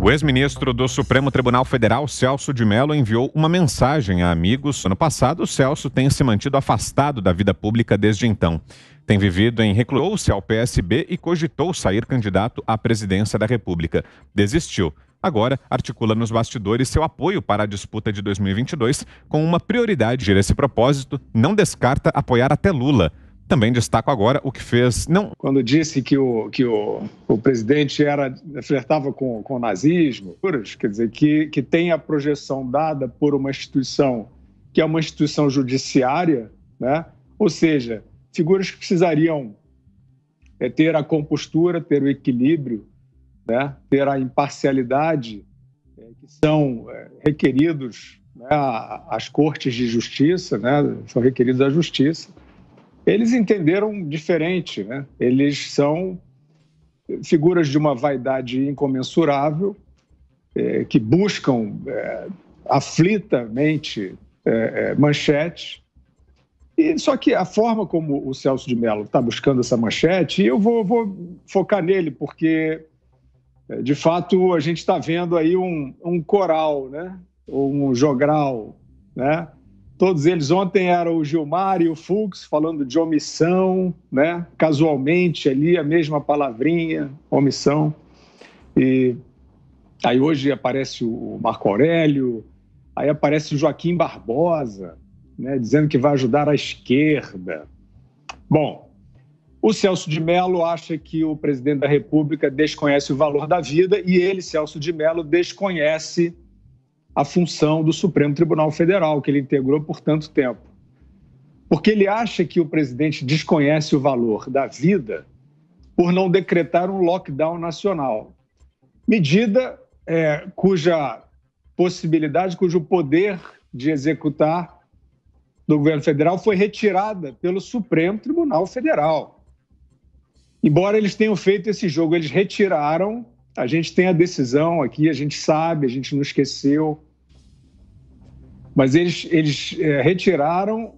O ex-ministro do Supremo Tribunal Federal, Celso de Mello, enviou uma mensagem a amigos. Ano passado, Celso tem se mantido afastado da vida pública desde então. Tem vivido em reclusão-se ao PSB e cogitou sair candidato à presidência da República. Desistiu. Agora, articula nos bastidores seu apoio para a disputa de 2022 com uma prioridade. Esse propósito, não descarta apoiar até Lula. Também destaco agora o que fez... Quando disse que o presidente flertava com o nazismo, quer dizer, que tem a projeção dada por uma instituição que é uma instituição judiciária, né? Ou seja, figuras que precisariam ter a compostura, ter o equilíbrio, né? Ter a imparcialidade que são requeridos, né? As cortes de justiça, né? São requeridos à justiça. Eles entenderam diferente, né? Eles são figuras de uma vaidade incomensurável, que buscam aflitamente manchetes. Só que a forma como o Celso de Mello está buscando essa manchete, eu vou focar nele, porque, de fato, a gente está vendo aí um coral, né? Ou um jogral, né? Todos eles, ontem era o Gilmar e o Fux falando de omissão, né? Casualmente ali a mesma palavrinha, omissão. E aí hoje aparece o Marco Aurélio, aí aparece o Joaquim Barbosa, né? Dizendo que vai ajudar a esquerda. Bom, o Celso de Mello acha que o presidente da República desconhece o valor da vida e ele, Celso de Mello, desconhece a função do Supremo Tribunal Federal, que ele integrou por tanto tempo. Porque ele acha que o presidente desconhece o valor da vida por não decretar um lockdown nacional. Medida cuja possibilidade, cujo poder de executar do governo federal foi retirada pelo Supremo Tribunal Federal. Embora eles tenham feito esse jogo, eles retiraram. A gente tem a decisão aqui, a gente sabe, a gente não esqueceu. Mas eles retiraram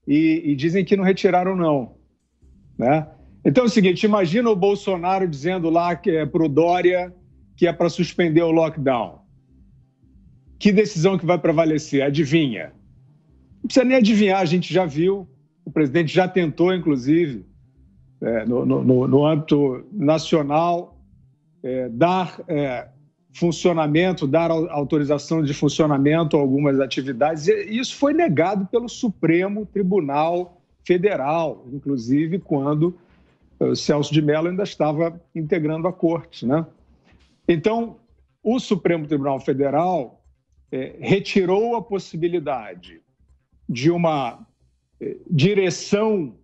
e dizem que não retiraram, não. Né? Então é o seguinte, imagina o Bolsonaro dizendo lá para o Dória que é para suspender o lockdown. Que decisão que vai prevalecer? Adivinha? Não precisa nem adivinhar, a gente já viu. O presidente já tentou, inclusive, no âmbito nacional, dar funcionamento, dar autorização de funcionamento a algumas atividades. E isso foi negado pelo Supremo Tribunal Federal, inclusive quando o Celso de Mello ainda estava integrando a corte, né? Então, o Supremo Tribunal Federal retirou a possibilidade de uma direção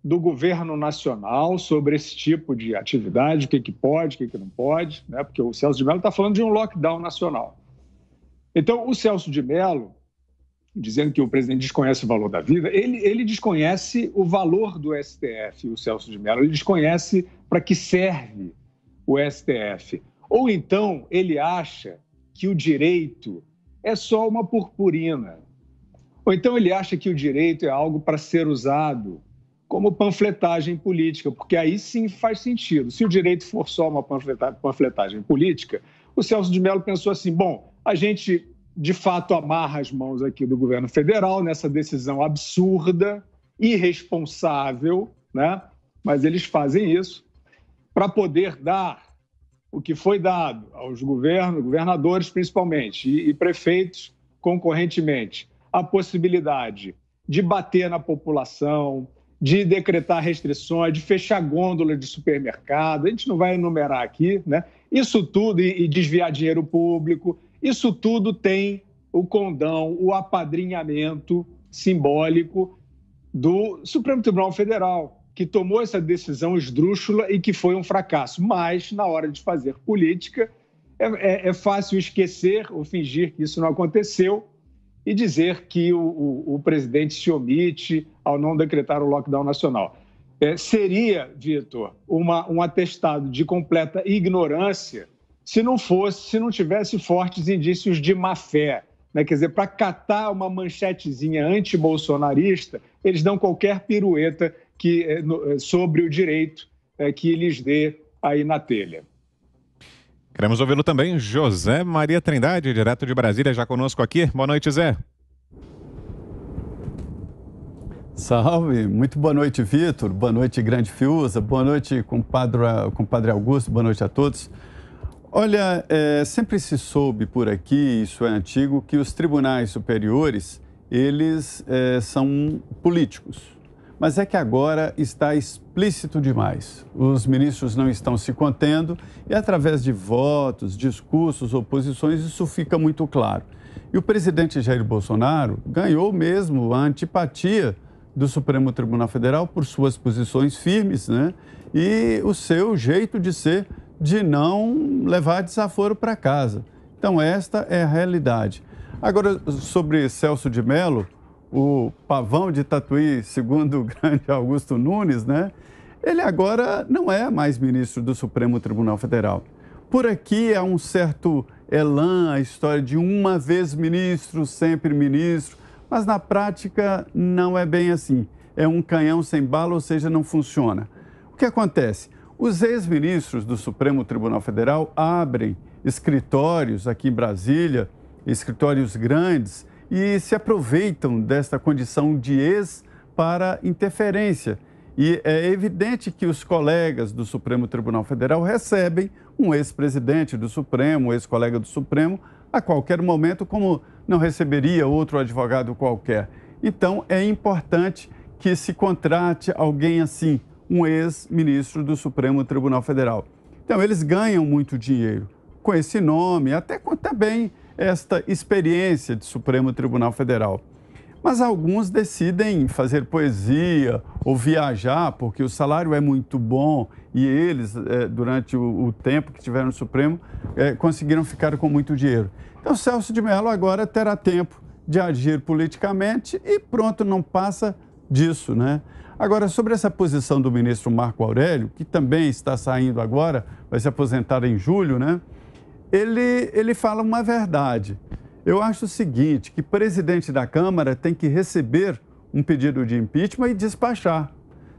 do governo nacional sobre esse tipo de atividade, o que pode, o que não pode, né? Porque o Celso de Mello está falando de um lockdown nacional. Então, o Celso de Mello, dizendo que o presidente desconhece o valor da vida, ele desconhece o valor do STF, o Celso de Mello, ele desconhece para que serve o STF. Ou então ele acha que o direito é só uma purpurina. Ou então ele acha que o direito é algo para ser usado como panfletagem política, porque aí sim faz sentido. Se o direito for só uma panfletagem política, o Celso de Mello pensou assim, bom, a gente de fato amarra as mãos aqui do governo federal nessa decisão absurda, irresponsável, né? Mas eles fazem isso para poder dar o que foi dado aos governadores principalmente, e prefeitos concorrentemente, a possibilidade de bater na população, de decretar restrições, de fechar gôndola de supermercado, a gente não vai enumerar aqui, né? Isso tudo, e desviar dinheiro público, isso tudo tem o condão, o apadrinhamento simbólico do Supremo Tribunal Federal, que tomou essa decisão esdrúxula e que foi um fracasso. Mas, na hora de fazer política, é fácil esquecer ou fingir que isso não aconteceu e dizer que o presidente se omite ao não decretar o lockdown nacional. Seria, Vitor, um atestado de completa ignorância se não tivesse fortes indícios de má-fé. Né? Quer dizer, para catar uma manchetezinha anti-bolsonarista, eles dão qualquer pirueta sobre o direito que lhes dê aí na telha. Queremos ouvi-lo também, José Maria Trindade, direto de Brasília, já conosco aqui. Boa noite, Zé. Salve, muito boa noite, Vitor, boa noite, Grande Fiuza, boa noite, compadre Augusto, boa noite a todos. Olha, sempre se soube por aqui, isso é antigo, que os tribunais superiores, eles são políticos. Mas é que agora está explícito demais. Os ministros não estão se contendo e através de votos, discursos, oposições, isso fica muito claro. E o presidente Jair Bolsonaro ganhou mesmo a antipatia do Supremo Tribunal Federal por suas posições firmes, né? E o seu jeito de ser, de não levar desaforo para casa. Então, esta é a realidade. Agora, sobre Celso de Mello, o pavão de Tatuí, segundo o grande Augusto Nunes, né? Ele agora não é mais ministro do Supremo Tribunal Federal. Por aqui há um certo elan, a história de uma vez ministro, sempre ministro, mas na prática não é bem assim. É um canhão sem bala, ou seja, não funciona. O que acontece? Os ex-ministros do Supremo Tribunal Federal abrem escritórios aqui em Brasília, escritórios grandes, e se aproveitam desta condição de ex para interferência. E é evidente que os colegas do Supremo Tribunal Federal recebem um ex-presidente do Supremo, um ex-colega do Supremo, a qualquer momento, como não receberia outro advogado qualquer. Então, é importante que se contrate alguém assim, um ex-ministro do Supremo Tribunal Federal. Então, eles ganham muito dinheiro com esse nome, até com também esta experiência de Supremo Tribunal Federal. Mas alguns decidem fazer poesia ou viajar, porque o salário é muito bom e eles, durante o tempo que tiveram no Supremo, conseguiram ficar com muito dinheiro. Então, Celso de Mello agora terá tempo de agir politicamente e pronto, não passa disso, né? Agora, sobre essa posição do ministro Marco Aurélio, que também está saindo agora, vai se aposentar em julho, né? Ele fala uma verdade. Eu acho o seguinte, que presidente da Câmara tem que receber um pedido de impeachment e despachar.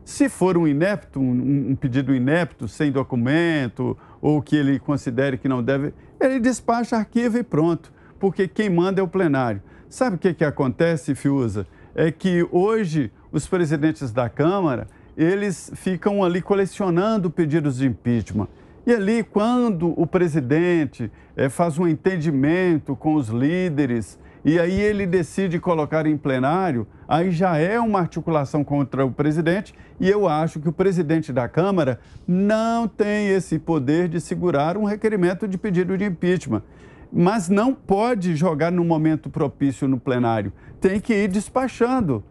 Se for um inepto, um pedido inepto, sem documento, ou que ele considere que não deve, ele despacha, arquiva e pronto, porque quem manda é o plenário. Sabe o que acontece, Fiuza? É que hoje os presidentes da Câmara, eles ficam ali colecionando pedidos de impeachment. E ali, quando o presidente faz um entendimento com os líderes e aí ele decide colocar em plenário, aí já é uma articulação contra o presidente e eu acho que o presidente da Câmara não tem esse poder de segurar um requerimento de pedido de impeachment. Mas não pode jogar no momento propício no plenário, tem que ir despachando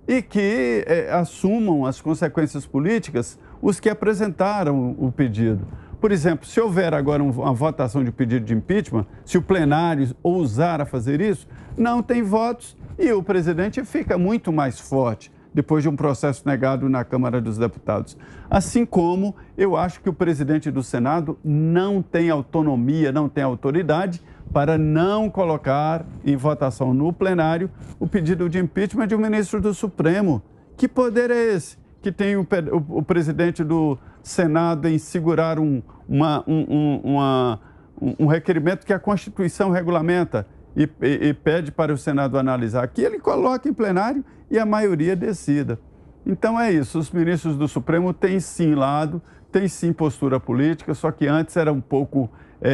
e que assumam as consequências políticas os que apresentaram o pedido. Por exemplo, se houver agora uma votação de pedido de impeachment, se o plenário ousar a fazer isso, não tem votos e o presidente fica muito mais forte depois de um processo negado na Câmara dos Deputados. Assim como eu acho que o presidente do Senado não tem autonomia, não tem autoridade para não colocar em votação no plenário o pedido de impeachment de um ministro do Supremo. Que poder é esse que tem o presidente do Senado em segurar um requerimento que a Constituição regulamenta e pede para o Senado analisar? Aqui ele coloca em plenário e a maioria decida. Então é isso, os ministros do Supremo têm sim lado, têm sim postura política, só que antes era um pouco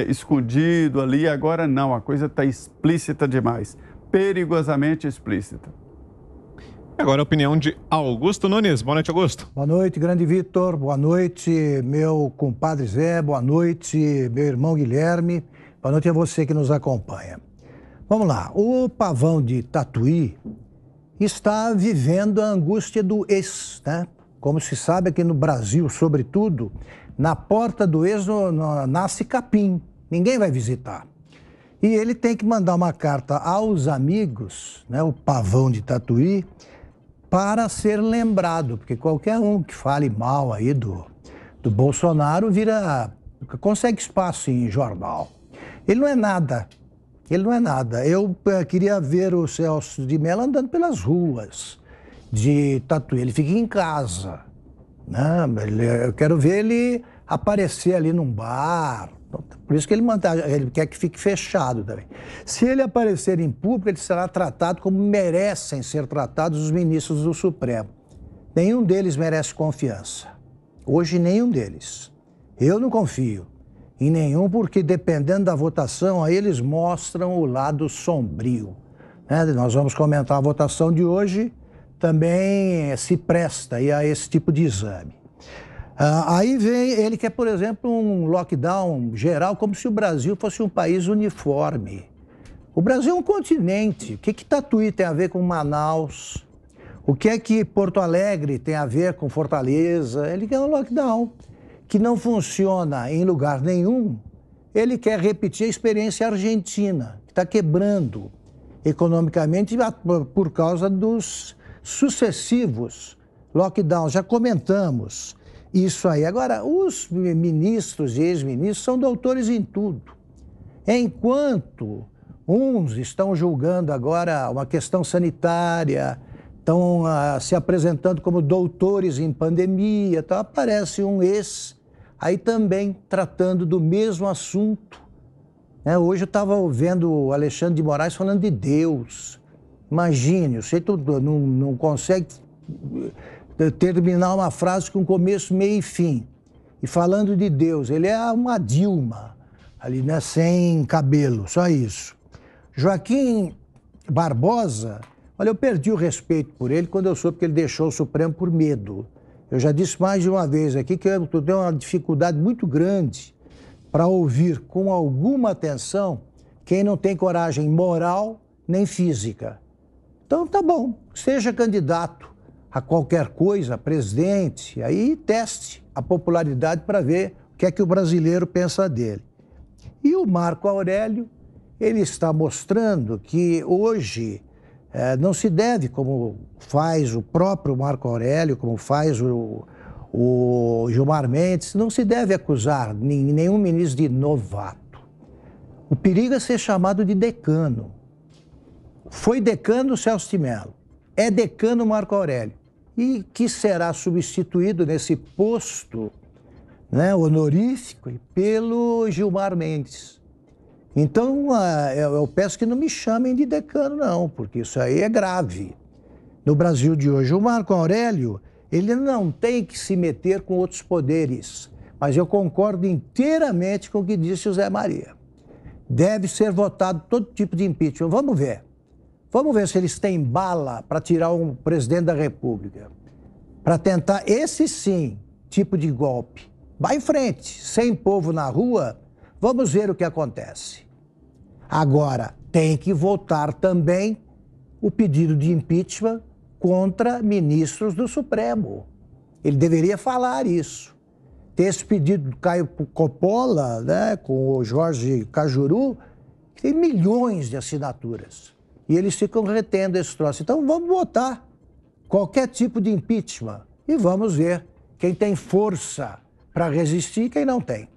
escondido ali, agora não, a coisa está explícita demais, perigosamente explícita. Agora a opinião de Augusto Nunes. Boa noite, Augusto. Boa noite, grande Vitor. Boa noite, meu compadre Zé. Boa noite, meu irmão Guilherme. Boa noite a você que nos acompanha. Vamos lá. O pavão de Tatuí está vivendo a angústia do ex, né? Como se sabe aqui no Brasil, sobretudo, na porta do ex nasce capim. Ninguém vai visitar. E ele tem que mandar uma carta aos amigos, né? O pavão de Tatuí, para ser lembrado, porque qualquer um que fale mal aí do Bolsonaro consegue espaço em jornal. Ele não é nada, Eu queria ver o Celso de Mello andando pelas ruas de Tatuí, ele fica em casa, né? Eu quero ver ele aparecer ali num bar, Por isso que ele quer que fique fechado também. Se ele aparecer em público, ele será tratado como merecem ser tratados os ministros do Supremo. Nenhum deles merece confiança. Hoje, nenhum deles. Eu não confio em nenhum, porque dependendo da votação, aí eles mostram o lado sombrio. Né? Nós vamos comentar a votação de hoje, também se presta aí a esse tipo de exame. Aí vem, ele quer, por exemplo, um lockdown geral, como se o Brasil fosse um país uniforme. O Brasil é um continente. O que Tatuí tem a ver com Manaus? O que é que Porto Alegre tem a ver com Fortaleza? Ele quer um lockdown que não funciona em lugar nenhum. Ele quer repetir a experiência argentina, que está quebrando economicamente por causa dos sucessivos lockdowns. Já comentamos isso aí. Agora, os ministros e ex-ministros são doutores em tudo. Enquanto uns estão julgando agora uma questão sanitária, estão se apresentando como doutores em pandemia, então aparece um aí também tratando do mesmo assunto. Hoje eu estava vendo o Alexandre de Moraes falando de Deus. Imagine, o sujeito não consegue terminar uma frase com começo, meio e fim. E falando de Deus, ele é uma Dilma, ali, né, sem cabelo, só isso. Joaquim Barbosa, olha, eu perdi o respeito por ele quando eu soube que ele deixou o Supremo por medo. Eu já disse mais de uma vez aqui que eu tenho uma dificuldade muito grande para ouvir com alguma atenção quem não tem coragem moral nem física. Então, tá bom, seja candidato a qualquer coisa, presidente, aí teste a popularidade para ver o que é que o brasileiro pensa dele. E o Marco Aurélio, ele está mostrando que hoje não se deve, como faz o próprio Marco Aurélio, como faz o Gilmar Mendes, não se deve acusar nenhum ministro de novato. O perigo é ser chamado de decano. Foi decano Celso de Mello, é decano Marco Aurélio, e que será substituído nesse posto, né, honorífico pelo Gilmar Mendes. Então, eu peço que não me chamem de decano, não, porque isso aí é grave. No Brasil de hoje, o Marco Aurélio, ele não tem que se meter com outros poderes, mas eu concordo inteiramente com o que disse o Zé Maria. Deve ser votado todo tipo de impeachment. Vamos ver. Vamos ver se eles têm bala para tirar um presidente da República. Para tentar, esse sim, tipo de golpe. Vai em frente, sem povo na rua, vamos ver o que acontece. Agora, tem que votar também o pedido de impeachment contra ministros do Supremo. Ele deveria falar isso. Tem esse pedido do Caio Coppola, né, com o Jorge Cajuru, que tem milhões de assinaturas. E eles ficam retendo esse troço. Então, vamos votar qualquer tipo de impeachment e vamos ver quem tem força para resistir e quem não tem.